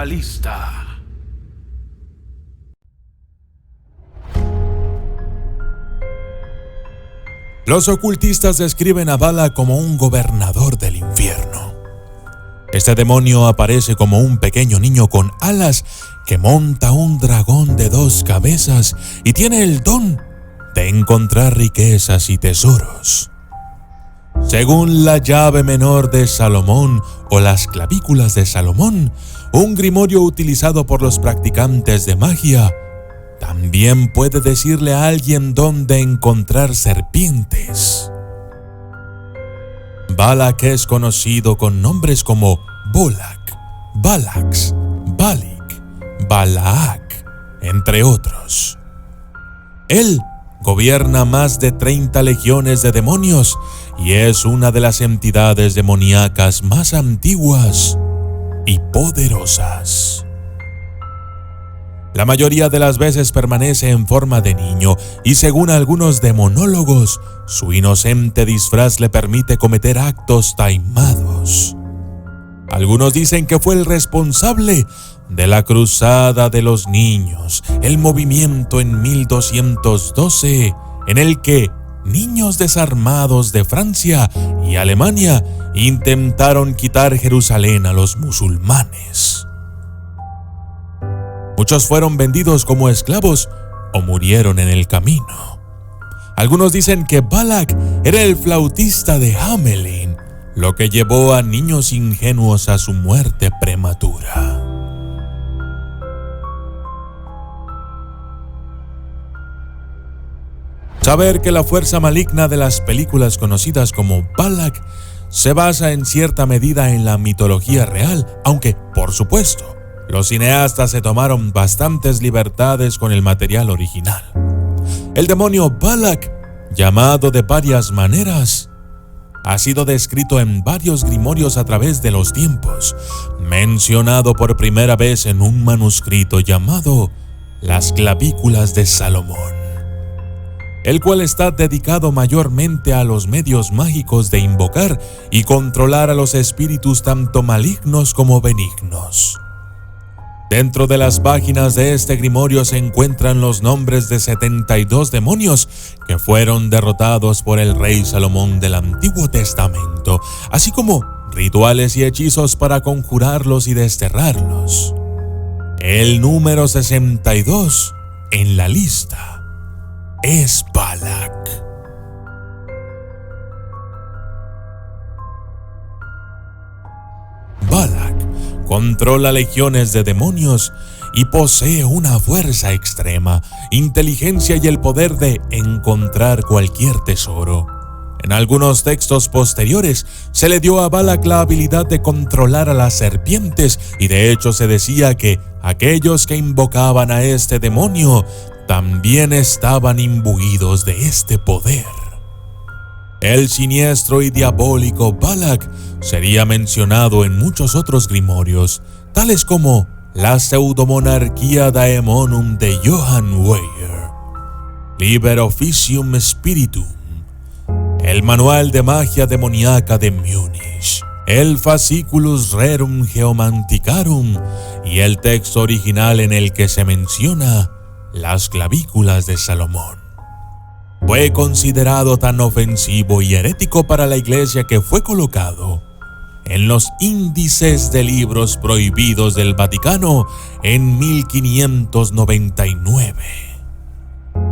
lista. Los ocultistas describen a Bala como un gobernador del infierno. Este demonio aparece como un pequeño niño con alas que monta un dragón de 2 cabezas y tiene el don de encontrar riquezas y tesoros. Según la llave menor de Salomón o las clavículas de Salomón, un grimorio utilizado por los practicantes de magia, también puede decirle a alguien dónde encontrar serpientes. Balak es conocido con nombres como Bolak, Balax, Balik, Balaak, entre otros. Él gobierna más de 30 legiones de demonios y es una de las entidades demoníacas más antiguas y poderosas. La mayoría de las veces permanece en forma de niño y según algunos demonólogos, su inocente disfraz le permite cometer actos taimados. Algunos dicen que fue el responsable de la Cruzada de los Niños, el movimiento en 1212, en el que niños desarmados de Francia y Alemania intentaron quitar Jerusalén a los musulmanes. Muchos fueron vendidos como esclavos o murieron en el camino. Algunos dicen que Balak era el flautista de Hamelin, lo que llevó a niños ingenuos a su muerte prematura. Saber que la fuerza maligna de las películas conocidas como Balak se basa en cierta medida en la mitología real, aunque, por supuesto, los cineastas se tomaron bastantes libertades con el material original. El demonio Balak, llamado de varias maneras, ha sido descrito en varios grimorios a través de los tiempos, mencionado por primera vez en un manuscrito llamado Las Clavículas de Salomón, el cual está dedicado mayormente a los medios mágicos de invocar y controlar a los espíritus tanto malignos como benignos. Dentro de las páginas de este grimorio se encuentran los nombres de 72 demonios que fueron derrotados por el rey Salomón del Antiguo Testamento, así como rituales y hechizos para conjurarlos y desterrarlos. El número 62 en la lista es Balak. Balak controla legiones de demonios y posee una fuerza extrema, inteligencia y el poder de encontrar cualquier tesoro. En algunos textos posteriores se le dio a Balak la habilidad de controlar a las serpientes y de hecho se decía que aquellos que invocaban a este demonio también estaban imbuidos de este poder. El siniestro y diabólico Balak sería mencionado en muchos otros grimorios, tales como la Pseudomonarchia Daemonum de Johann Weyer, Liber Officium Spiritum, el Manual de Magia Demoníaca de Múnich, el Fasciculus Rerum Geomanticarum y el texto original en el que se menciona las clavículas de Salomón. Fue considerado tan ofensivo y herético para la iglesia que fue colocado en los índices de libros prohibidos del Vaticano en 1599.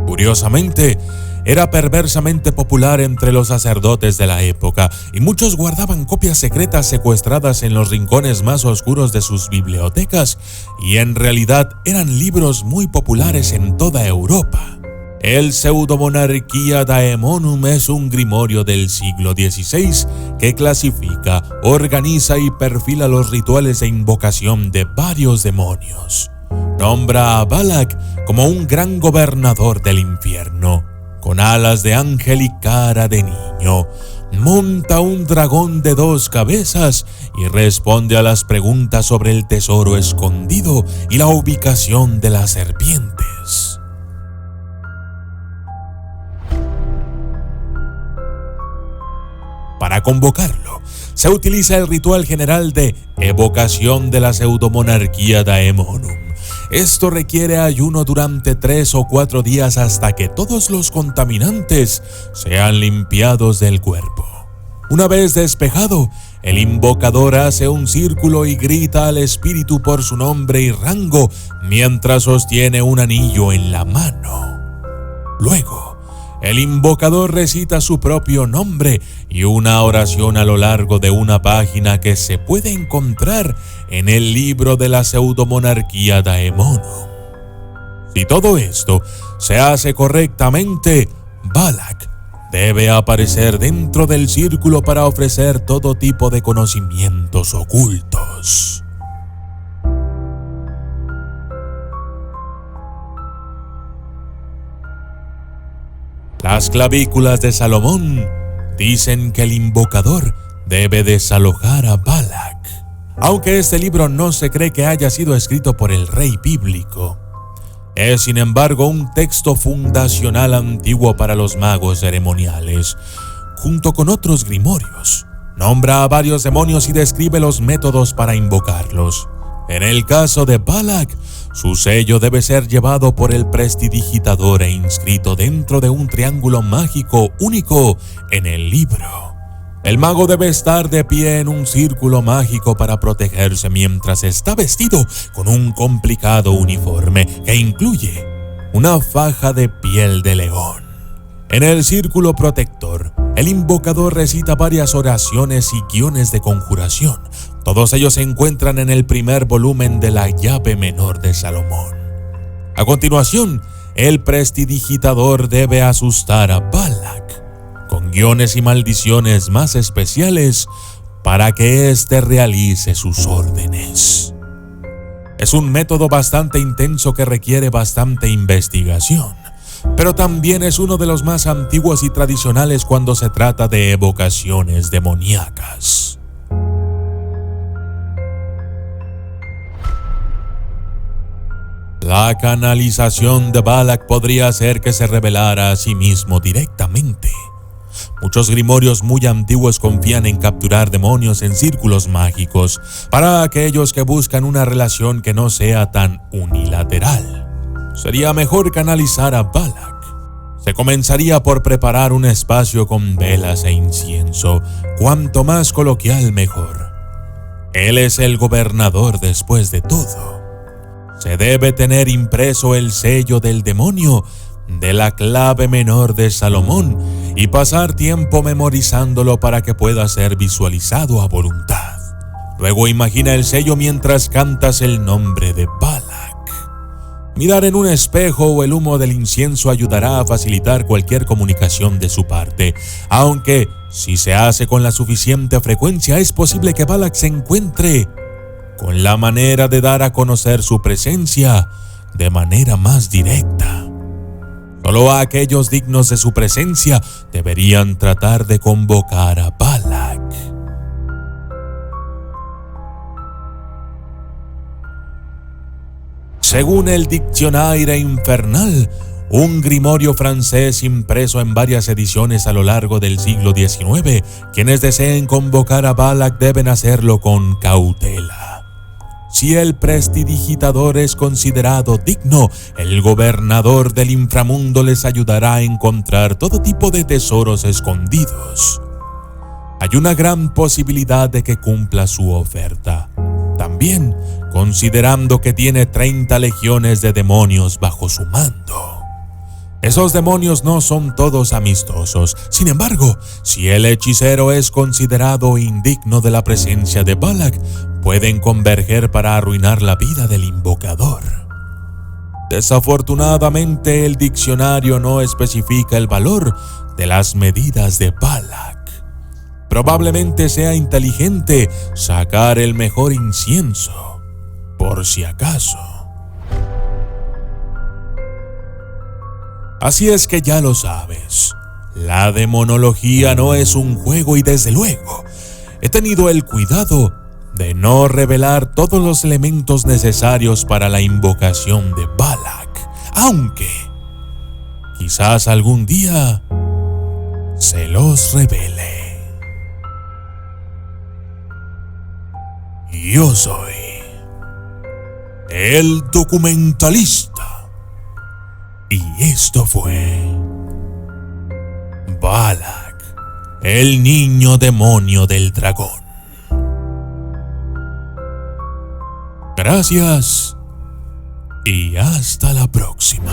Curiosamente, era perversamente popular entre los sacerdotes de la época y muchos guardaban copias secretas secuestradas en los rincones más oscuros de sus bibliotecas y en realidad eran libros muy populares en toda Europa. El Pseudomonarchia Daemonum es un grimorio del siglo XVI que clasifica, organiza y perfila los rituales de invocación de varios demonios. Nombra a Balak como un gran gobernador del infierno, con alas de ángel y cara de niño. Monta un dragón de 2 cabezas y responde a las preguntas sobre el tesoro escondido y la ubicación de las serpientes. Para convocarlo, se utiliza el ritual general de evocación de la pseudomonarquía Daemonum. Esto requiere ayuno durante 3 o 4 días hasta que todos los contaminantes sean limpiados del cuerpo. Una vez despejado, el invocador hace un círculo y grita al espíritu por su nombre y rango mientras sostiene un anillo en la mano. Luego, el invocador recita su propio nombre y una oración a lo largo de una página que se puede encontrar en el libro de la pseudomonarquía Daemonum. Si todo esto se hace correctamente, Balak debe aparecer dentro del círculo para ofrecer todo tipo de conocimientos ocultos. Las clavículas de Salomón dicen que el invocador debe desalojar a Balak, aunque este libro no se cree que haya sido escrito por el rey bíblico. Es, sin embargo, un texto fundacional antiguo para los magos ceremoniales, junto con otros grimorios. Nombra a varios demonios y describe los métodos para invocarlos. En el caso de Balak, su sello debe ser llevado por el prestidigitador e inscrito dentro de un triángulo mágico único en el libro. El mago debe estar de pie en un círculo mágico para protegerse mientras está vestido con un complicado uniforme que incluye una faja de piel de león. En el círculo protector, el invocador recita varias oraciones y guiones de conjuración. Todos ellos se encuentran en el primer volumen de la llave menor de Salomón. A continuación, el prestidigitador debe asustar a Balak con guiones y maldiciones más especiales para que éste realice sus órdenes. Es un método bastante intenso que requiere bastante investigación, pero también es uno de los más antiguos y tradicionales cuando se trata de evocaciones demoníacas. La canalización de Balak podría hacer que se revelara a sí mismo directamente. Muchos grimorios muy antiguos confían en capturar demonios en círculos mágicos para aquellos que buscan una relación que no sea tan unilateral. Sería mejor canalizar a Balak. Se comenzaría por preparar un espacio con velas e incienso, cuanto más coloquial mejor. Él es el gobernador después de todo. Se debe tener impreso el sello del demonio de la clave menor de Salomón y pasar tiempo memorizándolo para que pueda ser visualizado a voluntad. Luego imagina el sello mientras cantas el nombre de Balak. Mirar en un espejo o el humo del incienso ayudará a facilitar cualquier comunicación de su parte, aunque si se hace con la suficiente frecuencia es posible que Balak se encuentre con la manera de dar a conocer su presencia de manera más directa. Solo aquellos dignos de su presencia deberían tratar de convocar a Balak. Según el Dictionnaire Infernal, un grimorio francés impreso en varias ediciones a lo largo del siglo XIX, quienes deseen convocar a Balak deben hacerlo con cautela. Si el prestidigitador es considerado digno, el gobernador del inframundo les ayudará a encontrar todo tipo de tesoros escondidos. Hay una gran posibilidad de que cumpla su oferta. También, considerando que tiene 30 legiones de demonios bajo su mando. Esos demonios no son todos amistosos. Sin embargo, si el hechicero es considerado indigno de la presencia de Balak, pueden converger para arruinar la vida del invocador. Desafortunadamente, el diccionario no especifica el valor de las medidas de Balak. Probablemente sea inteligente sacar el mejor incienso, por si acaso. Así es que ya lo sabes, la demonología no es un juego y desde luego, he tenido el cuidado de no revelar todos los elementos necesarios para la invocación de Balak, aunque quizás algún día se los revele. Yo soy el documentalista. Y esto fue Balak, el niño demonio del dragón. Gracias y hasta la próxima.